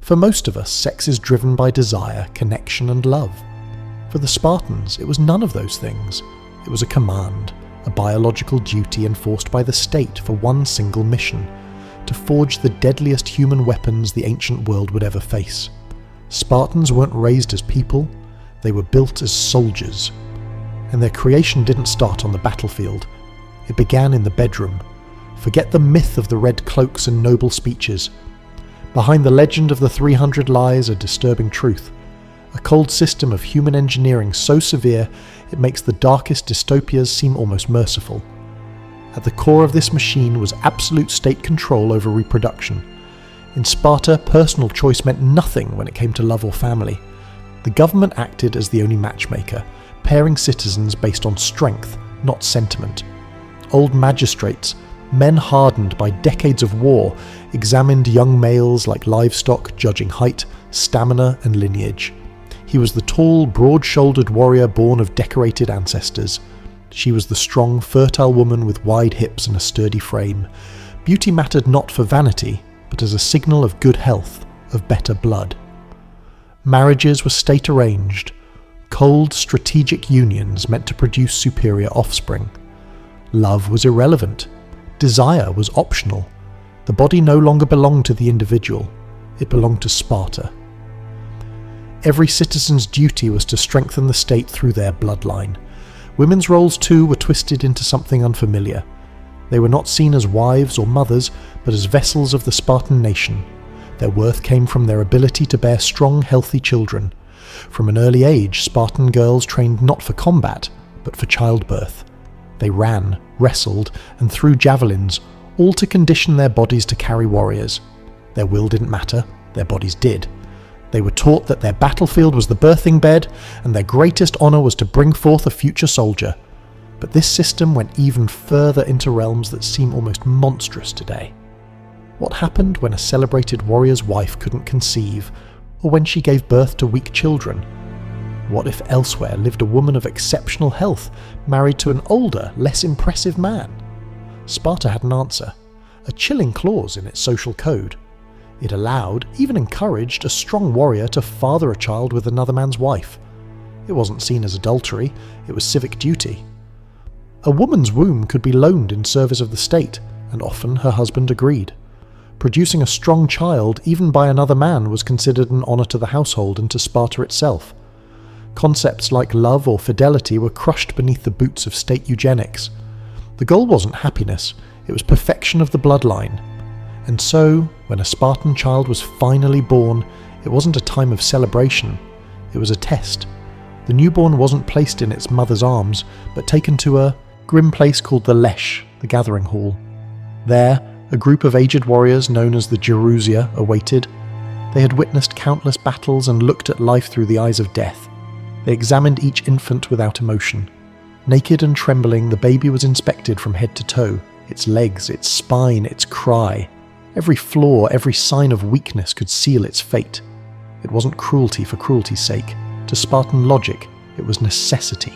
For most of us, sex is driven by desire, connection, and love. For the Spartans, it was none of those things. It was a command, a biological duty enforced by the state for one single mission: to forge the deadliest human weapons the ancient world would ever face. Spartans weren't raised as people, they were built as soldiers. And their creation didn't start on the battlefield. It began in the bedroom. Forget the myth of the red cloaks and noble speeches. Behind the legend of the 300 lies a disturbing truth. A cold system of human engineering so severe it makes the darkest dystopias seem almost merciful. At the core of this machine was absolute state control over reproduction. In Sparta, personal choice meant nothing when it came to love or family. The government acted as the only matchmaker, pairing citizens based on strength, not sentiment. Old magistrates, men hardened by decades of war, examined young males like livestock, judging height, stamina, and lineage. He was the tall, broad-shouldered warrior born of decorated ancestors. She was the strong, fertile woman with wide hips and a sturdy frame. Beauty mattered not for vanity, but as a signal of good health, of better blood. Marriages were state-arranged. Cold, strategic unions meant to produce superior offspring. Love was irrelevant. Desire was optional. The body no longer belonged to the individual. It belonged to Sparta. Every citizen's duty was to strengthen the state through their bloodline. Women's roles too were twisted into something unfamiliar. They were not seen as wives or mothers, but as vessels of the Spartan nation. Their worth came from their ability to bear strong, healthy children. From an early age, Spartan girls trained not for combat, but for childbirth. They ran, wrestled, and threw javelins, all to condition their bodies to carry warriors. Their will didn't matter, their bodies did. They were taught that their battlefield was the birthing bed, and their greatest honour was to bring forth a future soldier. But this system went even further into realms that seem almost monstrous today. What happened when a celebrated warrior's wife couldn't conceive, or when she gave birth to weak children? What if elsewhere lived a woman of exceptional health, married to an older, less impressive man? Sparta had an answer, a chilling clause in its social code. It allowed, even encouraged, a strong warrior to father a child with another man's wife. It wasn't seen as adultery, it was civic duty. A woman's womb could be loaned in service of the state, and often her husband agreed. Producing a strong child, even by another man, was considered an honour to the household and to Sparta itself. Concepts like love or fidelity were crushed beneath the boots of state eugenics. The goal wasn't happiness, it was perfection of the bloodline. And so, when a Spartan child was finally born, it wasn't a time of celebration, it was a test. The newborn wasn't placed in its mother's arms, but taken to a grim place called the Lesh, the gathering hall. There, a group of aged warriors known as the Gerousia awaited. They had witnessed countless battles and looked at life through the eyes of death. They examined each infant without emotion. Naked and trembling, the baby was inspected from head to toe, its legs, its spine, its cry. Every flaw, every sign of weakness could seal its fate. It wasn't cruelty for cruelty's sake. To Spartan logic, it was necessity.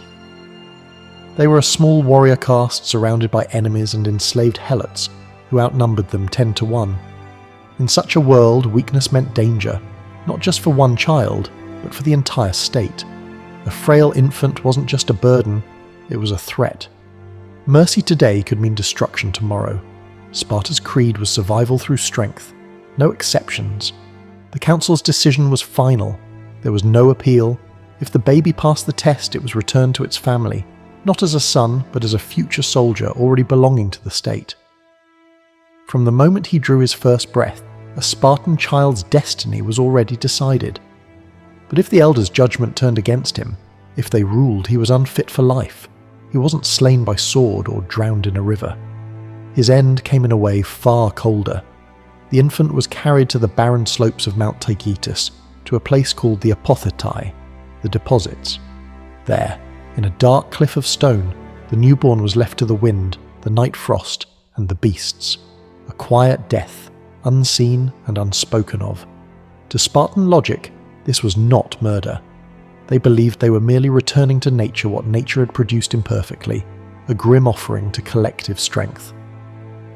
They were a small warrior caste surrounded by enemies and enslaved helots, who outnumbered them 10 to 1. In such a world, weakness meant danger, not just for one child, but for the entire state. A frail infant wasn't just a burden, it was a threat. Mercy today could mean destruction tomorrow. Sparta's creed was survival through strength. No exceptions. The council's decision was final. There was no appeal. If the baby passed the test, it was returned to its family, not as a son, but as a future soldier already belonging to the state. From the moment he drew his first breath, a Spartan child's destiny was already decided. But if the elders' judgment turned against him, if they ruled, he was unfit for life. He wasn't slain by sword or drowned in a river. His end came in a way far colder. The infant was carried to the barren slopes of Mount Taygetus, to a place called the Apothetai, the deposits. There, in a dark cliff of stone, the newborn was left to the wind, the night frost, and the beasts. A quiet death, unseen and unspoken of. To Spartan logic, this was not murder. They believed they were merely returning to nature what nature had produced imperfectly, a grim offering to collective strength.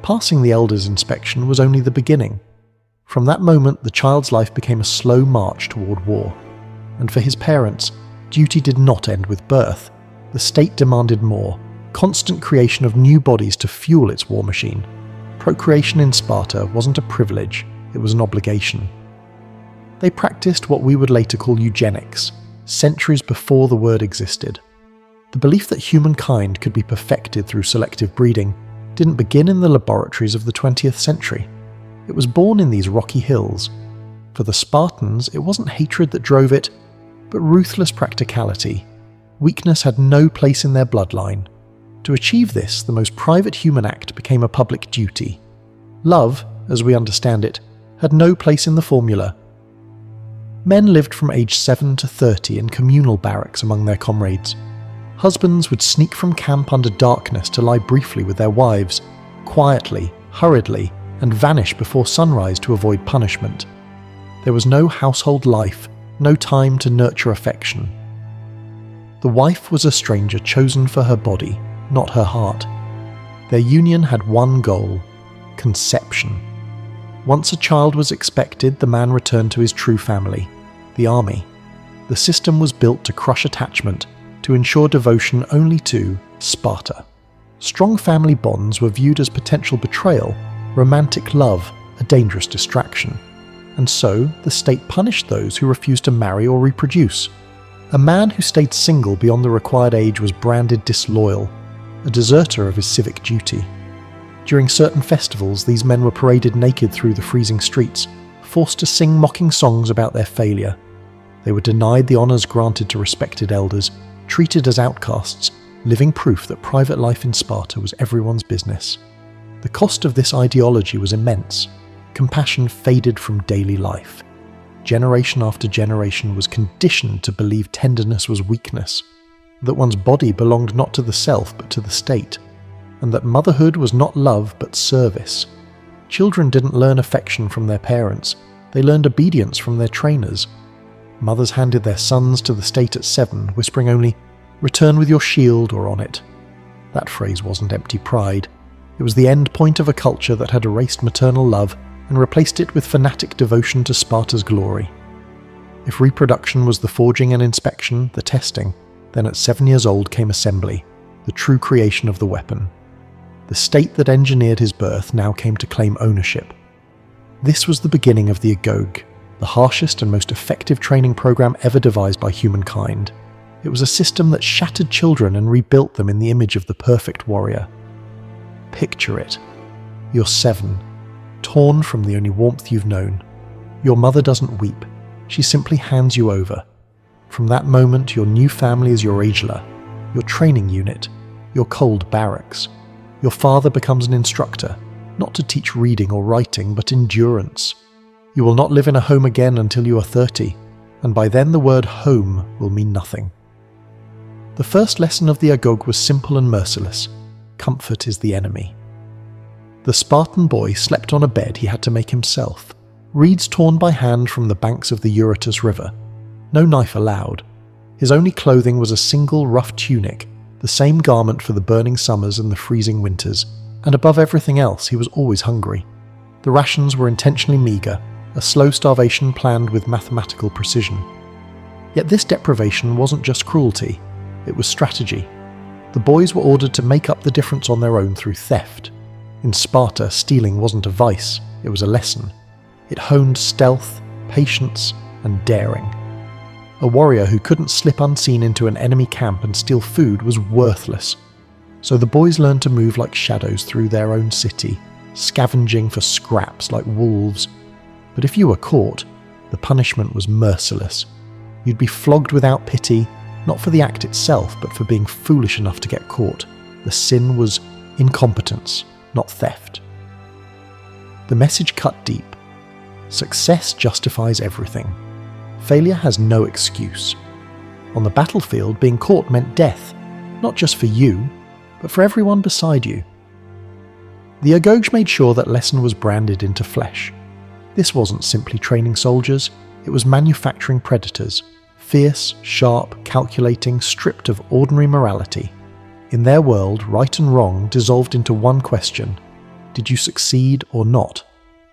Passing the elders' inspection was only the beginning. From that moment, the child's life became a slow march toward war. And for his parents, duty did not end with birth. The state demanded more, constant creation of new bodies to fuel its war machine. Procreation in Sparta wasn't a privilege, it was an obligation. They practiced what we would later call eugenics, centuries before the word existed. The belief that humankind could be perfected through selective breeding didn't begin in the laboratories of the 20th century. It was born in these rocky hills. For the Spartans, it wasn't hatred that drove it, but ruthless practicality. Weakness had no place in their bloodline. To achieve this, the most private human act became a public duty. Love, as we understand it, had no place in the formula. Men lived from age 7 to 30 in communal barracks among their comrades. Husbands would sneak from camp under darkness to lie briefly with their wives, quietly, hurriedly, and vanish before sunrise to avoid punishment. There was no household life, no time to nurture affection. The wife was a stranger chosen for her body, not her heart. Their union had one goal: conception. Once a child was expected, the man returned to his true family, the army. The system was built to crush attachment, to ensure devotion only to Sparta. Strong family bonds were viewed as potential betrayal, romantic love, a dangerous distraction. And so, the state punished those who refused to marry or reproduce. A man who stayed single beyond the required age was branded disloyal, a deserter of his civic duty. During certain festivals, these men were paraded naked through the freezing streets, forced to sing mocking songs about their failure. They were denied the honours granted to respected elders, treated as outcasts, living proof that private life in Sparta was everyone's business. The cost of this ideology was immense. Compassion faded from daily life. Generation after generation was conditioned to believe tenderness was weakness, that one's body belonged not to the self but to the state, and that motherhood was not love but service. Children didn't learn affection from their parents, they learned obedience from their trainers. Mothers handed their sons to the state at 7, whispering only, "Return with your shield or on it." That phrase wasn't empty pride. It was the end point of a culture that had erased maternal love and replaced it with fanatic devotion to Sparta's glory. If reproduction was the forging and inspection, the testing, then at 7 years old came assembly, the true creation of the weapon. The state that engineered his birth now came to claim ownership. This was the beginning of the agoge, the harshest and most effective training program ever devised by humankind. It was a system that shattered children and rebuilt them in the image of the perfect warrior. Picture it. You're 7, torn from the only warmth you've known. Your mother doesn't weep, she simply hands you over. From that moment, your new family is your ageler, your training unit, your cold barracks. Your father becomes an instructor, not to teach reading or writing, but endurance. You will not live in a home again until you are 30, and by then the word home will mean nothing. The first lesson of the agoge was simple and merciless. Comfort is the enemy. The Spartan boy slept on a bed he had to make himself, reeds torn by hand from the banks of the Eurotas River. No knife allowed. His only clothing was a single rough tunic, the same garment for the burning summers and the freezing winters, and above everything else he was always hungry. The rations were intentionally meagre, a slow starvation planned with mathematical precision. Yet this deprivation wasn't just cruelty, it was strategy. The boys were ordered to make up the difference on their own through theft. In Sparta, stealing wasn't a vice, it was a lesson. It honed stealth, patience, and daring. A warrior who couldn't slip unseen into an enemy camp and steal food was worthless. So the boys learned to move like shadows through their own city, scavenging for scraps like wolves. But if you were caught, the punishment was merciless. You'd be flogged without pity, not for the act itself, but for being foolish enough to get caught. The sin was incompetence, not theft. The message cut deep. Success justifies everything. Failure has no excuse. On the battlefield, being caught meant death, not just for you, but for everyone beside you. The agoge made sure that lesson was branded into flesh. This wasn't simply training soldiers, it was manufacturing predators, fierce, sharp, calculating, stripped of ordinary morality. In their world, right and wrong dissolved into one question: did you succeed or not?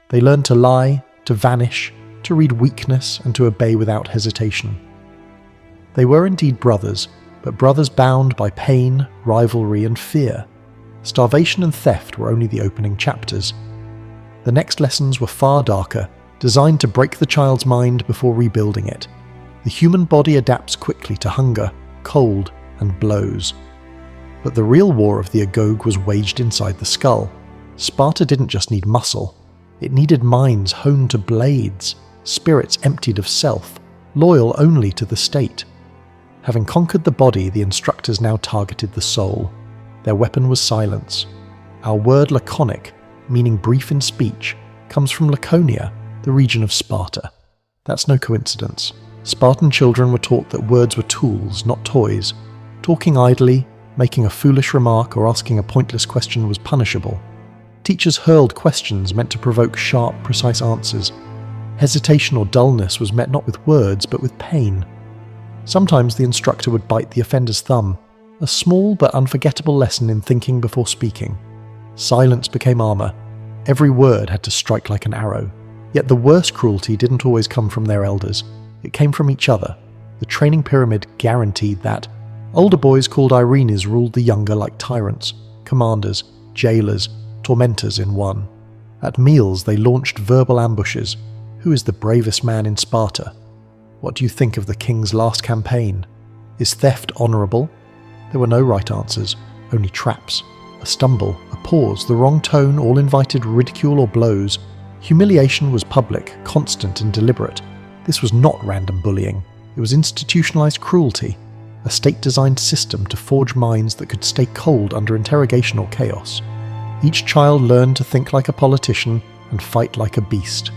They learned to lie, to vanish, to read weakness, and to obey without hesitation. They were indeed brothers, but brothers bound by pain, rivalry, and fear. Starvation and theft were only the opening chapters. The next lessons were far darker, designed to break the child's mind before rebuilding it. The human body adapts quickly to hunger, cold, and blows. But the real war of the agoge was waged inside the skull. Sparta didn't just need muscle. It needed minds honed to blades, spirits emptied of self, loyal only to the state. Having conquered the body, the instructors now targeted the soul. Their weapon was silence. Our word laconic, meaning brief in speech, comes from Laconia, the region of Sparta. That's no coincidence. Spartan children were taught that words were tools, not toys. Talking idly, making a foolish remark, or asking a pointless question was punishable. Teachers hurled questions meant to provoke sharp, precise answers. Hesitation or dullness was met not with words, but with pain. Sometimes the instructor would bite the offender's thumb, a small but unforgettable lesson in thinking before speaking. Silence became armor. Every word had to strike like an arrow. Yet the worst cruelty didn't always come from their elders. It came from each other. The training pyramid guaranteed that. Older boys called Irenes ruled the younger like tyrants, commanders, jailers, tormentors in one. At meals they launched verbal ambushes. Who is the bravest man in Sparta? What do you think of the king's last campaign? Is theft honourable? There were no right answers, only traps. A stumble, a pause, the wrong tone all invited ridicule or blows. Humiliation was public, constant and deliberate. This was not random bullying. It was institutionalized cruelty, a state-designed system to forge minds that could stay cold under interrogation or chaos. Each child learned to think like a politician and fight like a beast,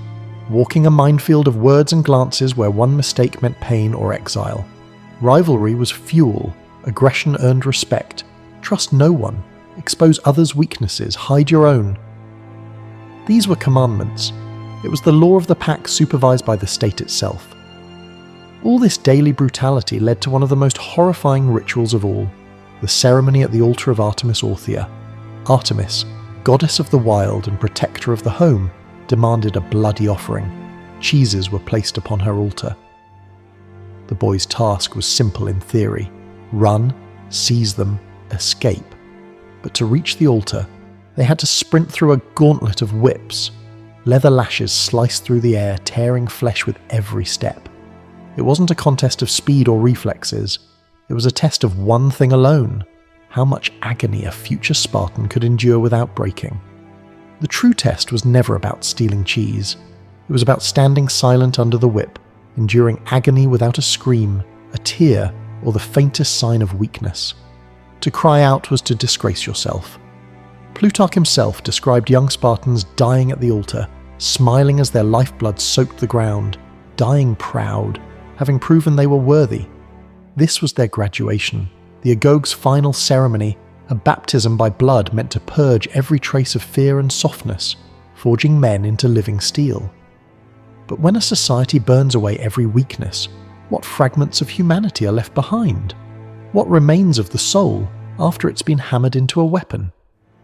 walking a minefield of words and glances where one mistake meant pain or exile. Rivalry was fuel, aggression earned respect. Trust no one, expose others' weaknesses, hide your own. These were commandments. It was the law of the pack supervised by the state itself. All this daily brutality led to one of the most horrifying rituals of all, the ceremony at the altar of Artemis Orthia. Artemis, goddess of the wild and protector of the home, demanded a bloody offering. Cheeses were placed upon her altar. The boys' task was simple in theory: run, seize them, escape. But to reach the altar, they had to sprint through a gauntlet of whips. Leather lashes sliced through the air, tearing flesh with every step. It wasn't a contest of speed or reflexes. It was a test of one thing alone: how much agony a future Spartan could endure without breaking. The true test was never about stealing cheese. It was about standing silent under the whip, enduring agony without a scream, a tear, or the faintest sign of weakness. To cry out was to disgrace yourself. Plutarch himself described young Spartans dying at the altar, smiling as their lifeblood soaked the ground, dying proud, having proven they were worthy. This was their graduation, the agoge's final ceremony, a baptism by blood meant to purge every trace of fear and softness, forging men into living steel. But when a society burns away every weakness, what fragments of humanity are left behind? What remains of the soul after it's been hammered into a weapon?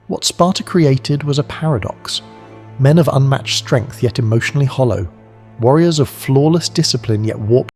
What Sparta created was a paradox. Men of unmatched strength yet emotionally hollow, warriors of flawless discipline yet warped